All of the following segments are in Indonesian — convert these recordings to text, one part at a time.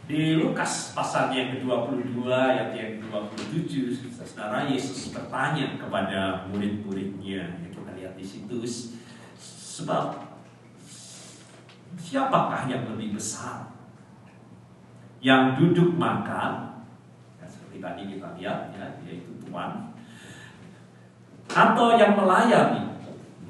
Di Lukas pasal yang ke-22 ayat yang ke-27, saudara, Yesus bertanya kepada murid-muridnya. Yang kita lihat di situ, sebab siapakah yang lebih besar? Yang duduk makan, ya, seperti tadi kita lihat, ya, yaitu Tuhan, atau yang melayani?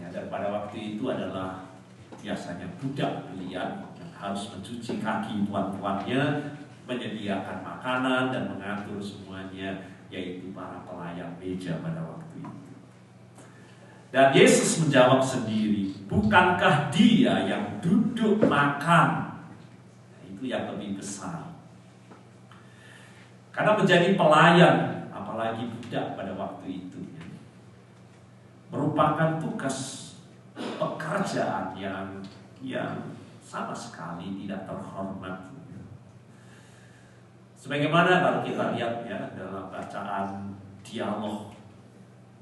Ya, dan pada waktu itu adalah biasanya budak belian yang harus mencuci kaki tuan-tuannya, menyediakan makanan dan mengatur semuanya, yaitu para pelayan meja pada waktu itu. Dan Yesus menjawab sendiri, bukankah dia yang duduk makan itu yang lebih besar? Karena menjadi pelayan, apalagi budak pada waktu itu, merupakan tugas pekerjaan yang sama sekali tidak terhormat. Sebagaimana kalau kita lihat, ya, dalam bacaan dialog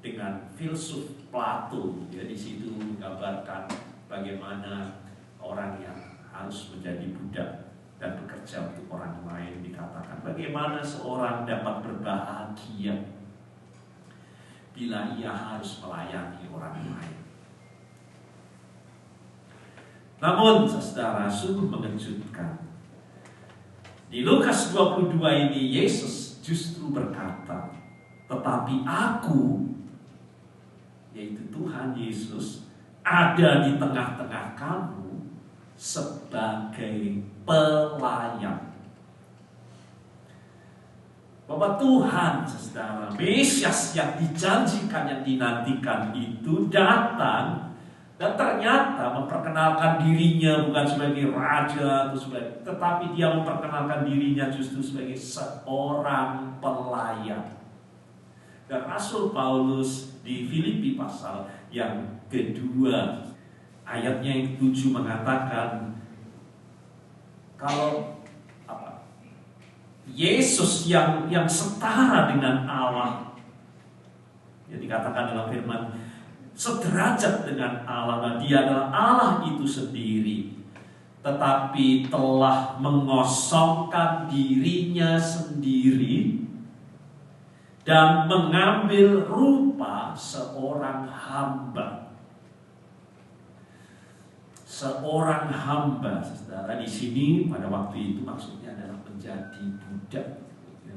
dengan filsuf Plato, ya, di situ menggambarkan bagaimana orang yang harus menjadi budak dan bekerja untuk orang lain, dikatakan bagaimana seorang dapat berbahagia bila ia harus melayani orang lain. Namun, saudara, sungguh mengejutkan. Di Lukas 22 ini, Yesus justru berkata, tetapi aku, yaitu Tuhan Yesus, ada di tengah-tengah kamu sebagai pelayan. Bahwa Tuhan, saudara, Mesias yang dijanjikan, yang dinantikan itu datang, dan ternyata memperkenalkan dirinya bukan sebagai raja atau sebagai, tetapi dia memperkenalkan dirinya justru sebagai seorang pelayan. Dan Rasul Paulus di Filipi pasal yang kedua, ayatnya yang 7 mengatakan, kalau Yesus yang setara dengan Allah, ya, dikatakan dalam firman, sederajat dengan Allah, dan dia adalah Allah itu sendiri, tetapi telah mengosongkan dirinya sendiri dan mengambil rupa seorang hamba. Seorang hamba, saudara, di sini pada waktu itu maksudnya adalah menjadi budak.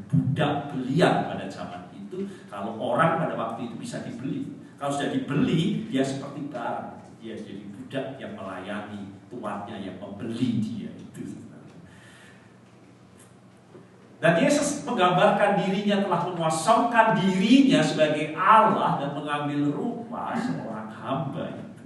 Budak belian pada zaman itu, kalau orang pada waktu itu bisa dibeli. Kalau sudah dibeli, dia seperti barang. Dia jadi budak yang melayani tuannya yang membeli dia itu. Dan Yesus menggambarkan dirinya telah mengosongkan dirinya sebagai Allah dan mengambil rupa seorang hamba itu.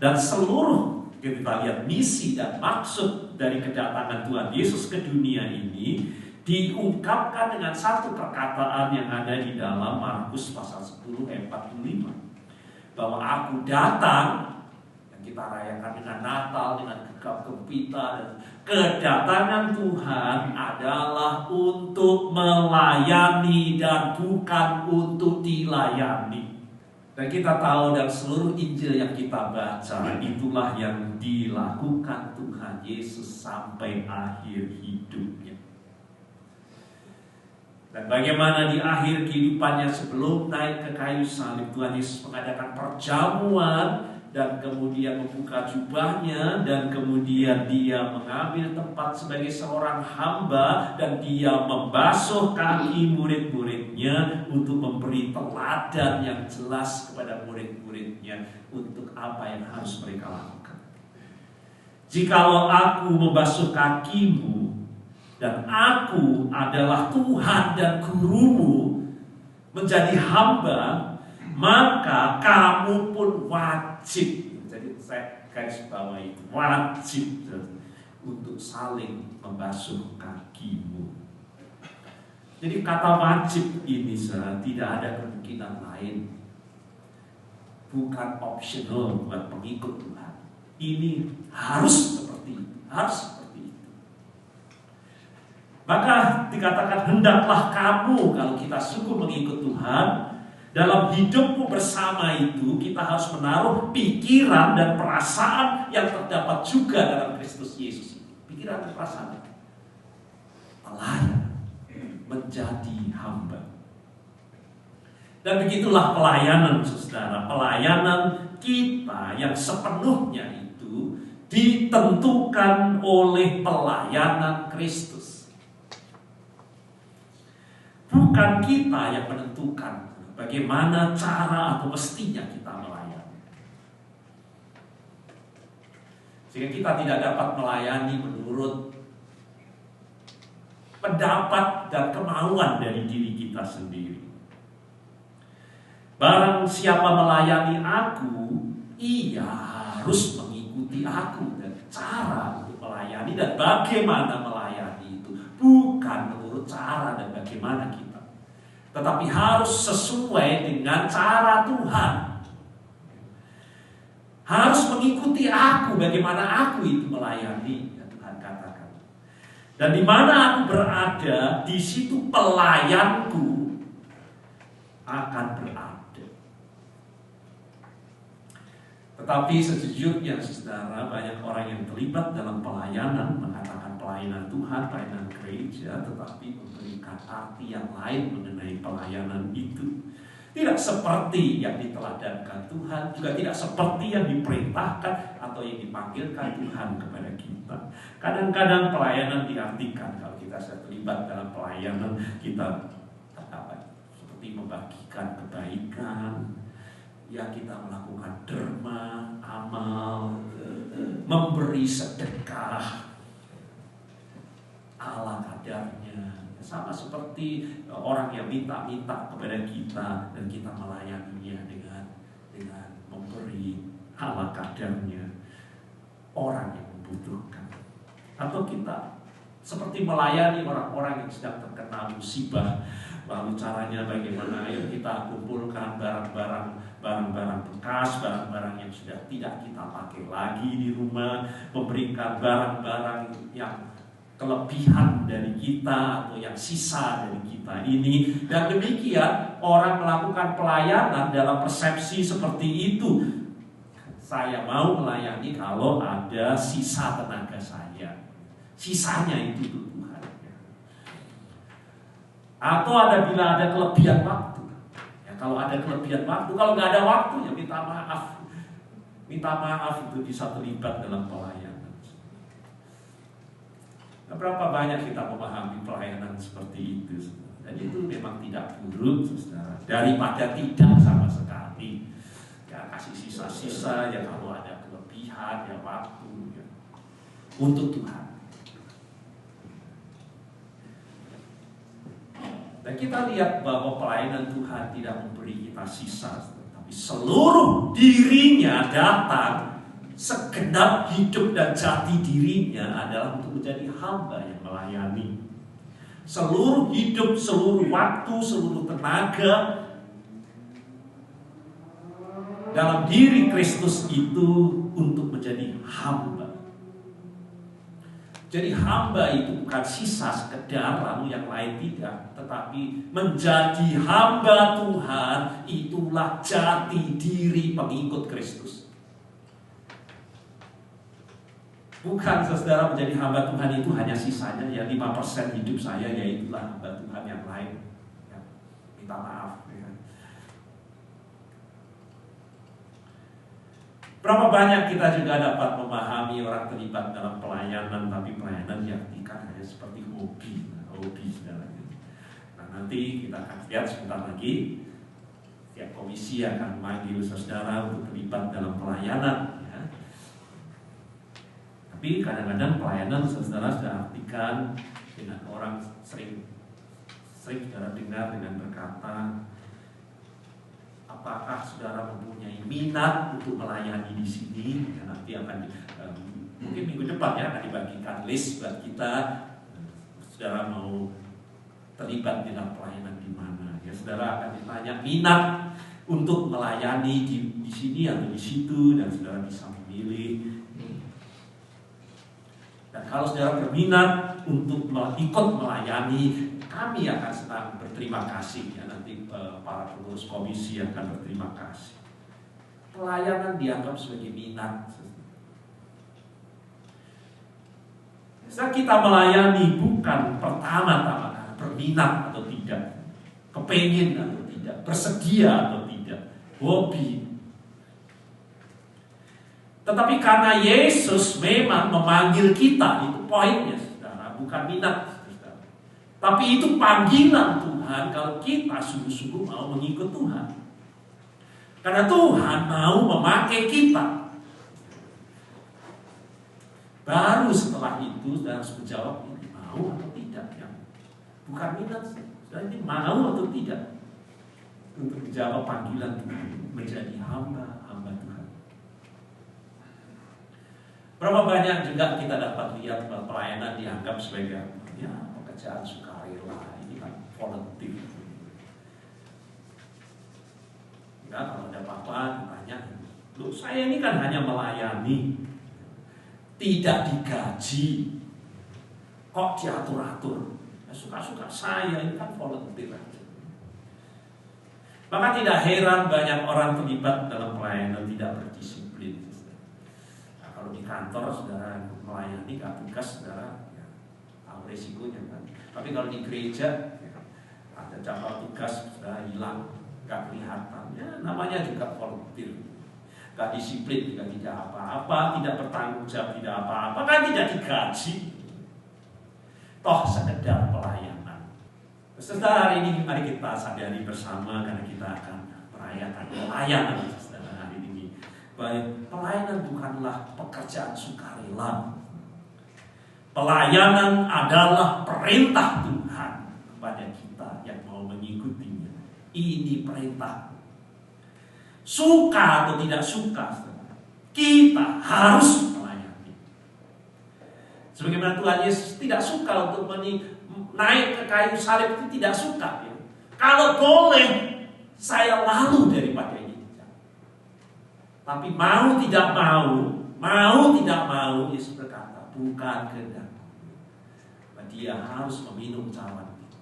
Dan seluruh, kita lihat misi dan maksud dari kedatangan Tuhan Yesus ke dunia ini diungkapkan dengan satu perkataan yang ada di dalam Markus pasal 10 ayat 45. Bahwa aku datang, yang kita rayakan dengan Natal, dengan gegap gempita, kedatangan Tuhan adalah untuk melayani dan bukan untuk dilayani. Dan kita tahu dari seluruh Injil yang kita baca, itulah yang dilakukan Tuhan Yesus sampai akhir hidupnya. Dan bagaimana di akhir kehidupannya sebelum naik ke kayu salib, Tuhan Yesus mengadakan perjamuan dan kemudian membuka jubahnya, dan kemudian dia mengambil tempat sebagai seorang hamba dan dia membasuh kaki murid-muridnya untuk memberi teladan yang jelas kepada murid-muridnya untuk apa yang harus mereka lakukan. Jikalau aku membasuh kakimu, dan aku adalah Tuhan dan gurumu, menjadi hamba, maka kamu pun wajib. Jadi saya garis bawahi, wajib untuk saling membasuh kakimu. Jadi kata wajib ini tidak ada kemungkinan lain. Bukan optional buat pengikut Tuhan. Ini harus seperti itu, harus seperti itu. Maka dikatakan, hendaklah kamu, kalau kita sungguh mengikut Tuhan, dalam hidupmu bersama itu kita harus menaruh pikiran dan perasaan yang terdapat juga dalam Kristus Yesus. Pikiran dan perasaan. Pelayan menjadi hamba. Dan begitulah pelayanan, saudara. Pelayanan kita yang sepenuhnya itu ditentukan oleh pelayanan Kristus. Bukan kita yang menentukan bagaimana cara atau mestinya kita melayani. Sehingga kita tidak dapat melayani menurut pendapat dan kemauan dari diri kita sendiri. Barang siapa melayani aku, ia harus mengikuti aku. Dan cara untuk melayani dan bagaimana melayani itu bukan menurut cara dan bagaimana kita, tetapi harus sesuai dengan cara Tuhan. Harus mengikuti aku, bagaimana aku itu melayani, ya Tuhan katakan. Dan di mana aku berada, di situ pelayanku akan berada. Tetapi sejujurnya, saudara, banyak orang yang terlibat dalam pelayanan, mengatakan pelayanan Tuhan, pelayanan gereja, tetapi memberikan arti yang lain mengenai pelayanan itu. Tidak seperti yang diteladankan Tuhan, juga tidak seperti yang diperintahkan atau yang dipanggilkan Tuhan kepada kita. Kadang-kadang pelayanan diartikan, kalau kita sudah terlibat dalam pelayanan, kita seperti membagikan kebaikan, ya kita melakukan derma, amal, memberi sedekah ala kadarnya. Sama seperti orang yang minta-minta kepada kita dan kita melayaninya dengan memberi ala kadarnya orang yang membutuhkan. Atau kita seperti melayani orang-orang yang sedang terkena musibah. Lalu caranya bagaimana? Ya, kita kumpulkan barang-barang bekas, barang-barang yang sudah tidak kita pakai lagi di rumah, memberikan barang-barang yang kelebihan dari kita atau yang sisa dari kita ini. Dan demikian orang melakukan pelayanan dalam persepsi seperti itu. Saya mau melayani kalau ada sisa tenaga saya. Sisanya itu Tuhan. Atau bila ada kelebihan waktu. Ya, kalau ada kelebihan waktu, kalau nggak ada waktu ya minta maaf. Minta maaf itu bisa terlibat dalam pelayanan. Nah, berapa banyak kita memahami pelayanan seperti itu? Dan itu memang tidak buruk, saudara. Daripada tidak sama sekali. Ya kasih sisa-sisa ya kalau ada kelebihan ya waktu ya. Untuk Tuhan. Dan kita lihat bahwa pelayanan Tuhan tidak memberi kita sisa, tapi seluruh dirinya datang, segenap hidup dan jati dirinya adalah untuk menjadi hamba yang melayani. Seluruh hidup, seluruh waktu, seluruh tenaga dalam diri Kristus itu untuk menjadi hamba. Jadi hamba itu bukan sisa sekedar lalu yang lain tidak, tetapi menjadi hamba Tuhan itulah jati diri pengikut Kristus. Bukan saudara menjadi hamba Tuhan itu hanya sisanya ya 5% hidup saya ya itulah hamba Tuhan yang lain. Ya, minta maaf. Ya. Berapa banyak kita juga dapat memahami orang terlibat dalam pelayanan, tapi pelayanan diartikan hanya seperti hobi, hobi saudara. Nah nanti kita akan lihat sebentar lagi, setiap komisi akan memanggil saudara untuk terlibat dalam pelayanan. Ya. Tapi kadang-kadang pelayanan saudara sudah artikan dengan orang sering saudara dengar dengan berkata, apakah saudara mempunyai minat untuk melayani di sini? Ya, nanti akan mungkin minggu depan ya akan dibagikan list buat kita. Saudara mau terlibat dalam pelayanan di mana? Ya, saudara akan ditanya minat untuk melayani di sini atau di situ dan saudara bisa memilih. Dan kalau saudara berminat untuk ikut melayani, kami akan senang berterima kasih ya, nanti para pengurus komisi akan berterima kasih. Pelayanan dianggap sebagai minat. Saat kita melayani bukan pertama-tama berminat atau tidak, kepengin atau tidak, bersedia atau tidak, hobi. Tetapi karena Yesus memang memanggil kita, itu poinnya saudara, bukan minat saudara. Tapi itu panggilan Tuhan kalau kita sungguh-sungguh mau mengikut Tuhan. Karena Tuhan mau memakai kita. Baru setelah itu saudara harus menjawab, ini mau atau tidak. Ya. Bukan minat, saudara ini mau atau tidak. Untuk menjawab panggilan Tuhan, menjadi hamba-hamba Tuhan. Berapa banyak juga kita dapat lihat pelayanan dianggap sebagai pekerjaan sukarela, ini kan volunteer. Ya, kalau ada apa-apa ditanya, loh saya ini kan hanya melayani, tidak digaji, kok diatur-atur? Ya, suka-suka saya, ini kan volunteer aja. Maka tidak heran banyak orang terlibat dalam pelayanan tidak berdisiplin. Nah, kalau di kantor saudara melayani, gak tugas saudara, ya, tahu resikonya kan. Tapi kalau di gereja ya, ada jadwal tugas saudara hilang, gak kelihatan, ya, namanya juga volunteer. Gak disiplin juga tidak apa-apa, tidak bertanggung jawab tidak apa-apa, kan tidak digaji. Toh sekedar pelayanan. Saudara, hari ini mari kita sadari bersama karena kita akan merayakan pelayanan saudara hari ini. Baik, pelayanan bukanlah pekerjaan sukarela. Pelayanan adalah perintah Tuhan kepada kita yang mau mengikutinya. Ini perintah. Suka atau tidak suka, kita harus melayani. Sebagaimana Tuhan Yesus tidak suka untuk naik ke kayu salib, itu tidak suka. Ya. Kalau boleh, saya lalu daripada ini. Tapi mau tidak mau, Yesus berkata, bukan kehendakku. Dia harus meminum cawan itu.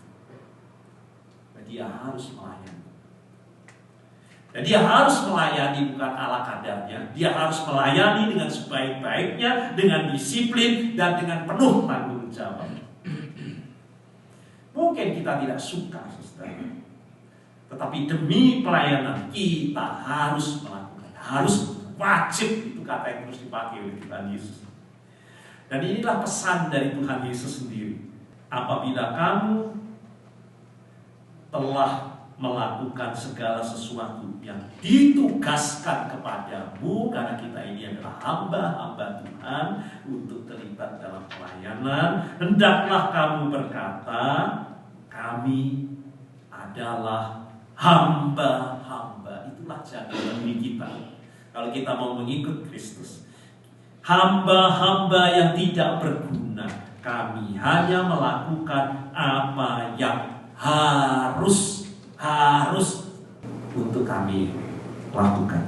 Dia harus melayani. Dan dia harus melayani bukan ala kadarnya. Dia harus melayani dengan sebaik-baiknya, dengan disiplin, dan dengan penuh tanggung jawab. Mungkin kita tidak suka, saudara. Tetapi demi pelayanan, kita harus melakukan. Harus, wajib, itu kata yang harus dipakai oleh Tuhan Yesus. Dan inilah pesan dari Tuhan Yesus sendiri. Apabila kamu telah melakukan segala sesuatu yang ditugaskan kepadamu, karena kita ini adalah hamba-hamba Tuhan untuk terlibat dalam pelayanan, hendaklah kamu berkata, kami adalah hamba-hamba. Itulah jaminan kita kalau kita mau mengikut Kristus. Hamba-hamba yang tidak berguna. Kami hanya melakukan apa yang harus untuk kami lakukan.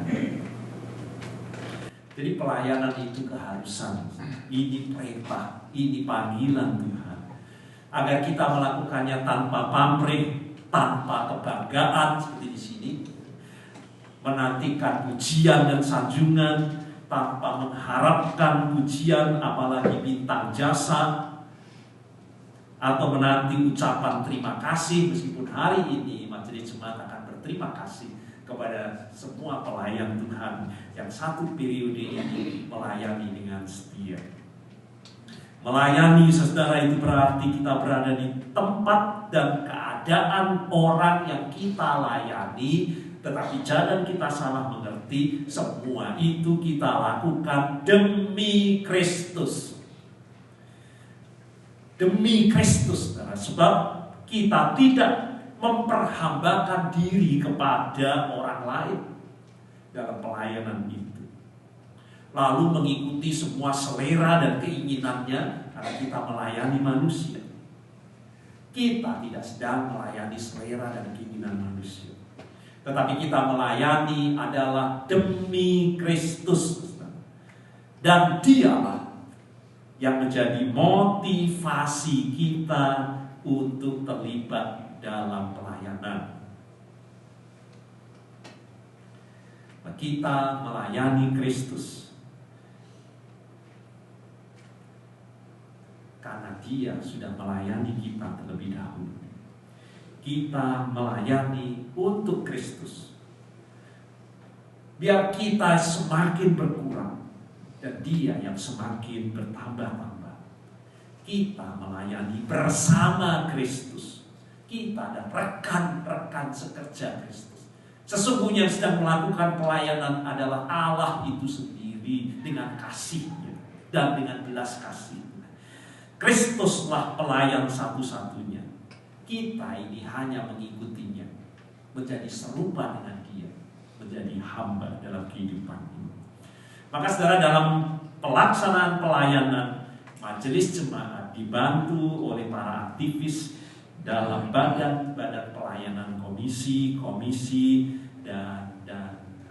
Jadi pelayanan itu keharusan. Ini perintah, ini panggilan Tuhan. Agar kita melakukannya tanpa pamrih, tanpa kebanggaan seperti di sini. Menantikan pujian dan sanjungan tanpa mengharapkan pujian, apalagi bintang jasa, atau menanti ucapan terima kasih. Meskipun hari ini majelis jemaat akan berterima kasih kepada semua pelayan Tuhan yang satu periode ini melayani dengan setia. Melayani saudara itu berarti kita berada di tempat dan keadaan orang yang kita layani, tetapi jangan kita salah mengerti, semua itu kita lakukan demi Kristus. Demi Kristus, sebab kita tidak memperhambakan diri kepada orang lain dalam pelayanan itu, lalu mengikuti semua selera dan keinginannya karena kita melayani manusia. Kita tidak sedang melayani selera dan keinginan manusia, tetapi kita melayani adalah demi Kristus, dan Dialah yang menjadi motivasi kita untuk terlibat dalam pelayanan. Kita melayani Kristus karena Dia sudah melayani kita terlebih dahulu. Kita melayani untuk Kristus. Biar kita semakin berkurang dan Dia yang semakin bertambah-tambah. Kita melayani bersama Kristus. Kita adalah rekan-rekan sekerja Kristus. Sesungguhnya yang sedang melakukan pelayanan adalah Allah itu sendiri dengan kasih-Nya dan dengan belas kasih. Kristuslah pelayan satu-satunya. Kita ini hanya mengikutinya, menjadi serupa dengan Dia, menjadi hamba dalam kehidupan ini. Maka saudara, dalam pelaksanaan pelayanan, majelis jemaat dibantu oleh para aktivis dalam badan-badan pelayanan, komisi dan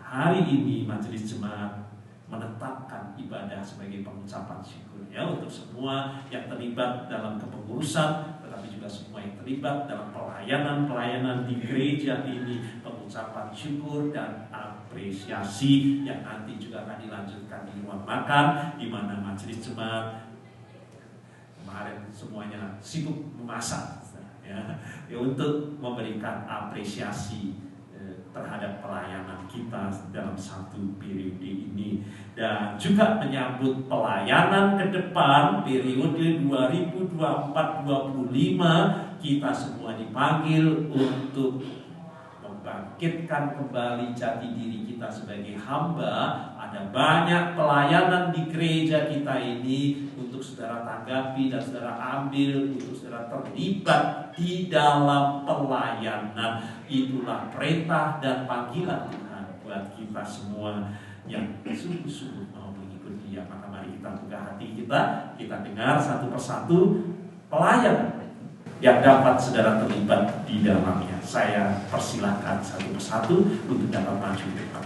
hari ini majelis jemaat menetapkan ibadah sebagai pengucapan syukur ya untuk semua yang terlibat dalam kepengurusan, tetapi juga semua yang terlibat dalam pelayanan di gereja ini, pengucapan syukur dan apresiasi yang nanti juga akan dilanjutkan di ruang makan, di mana majelis jemaat kemarin semuanya sibuk memasak ya untuk memberikan apresiasi terhadap pelayanan kita dalam satu periode ini, dan juga menyambut pelayanan ke depan periode 2024-2025. Kita semua dipanggil untuk membangkitkan kembali jati diri kita sebagai hamba. Ada banyak pelayanan di gereja kita ini untuk saudara tanggapi dan saudara ambil, untuk saudara terlibat di dalam pelayanan. Itulah perintah dan panggilan Tuhan buat kita semua yang sungguh-sungguh mau mengikuti Dia. Maka mari kita buka hati kita dengar satu persatu pelayanan yang dapat saudara terlibat di dalamnya. Saya persilahkan satu persatu untuk dapat maju ke depan.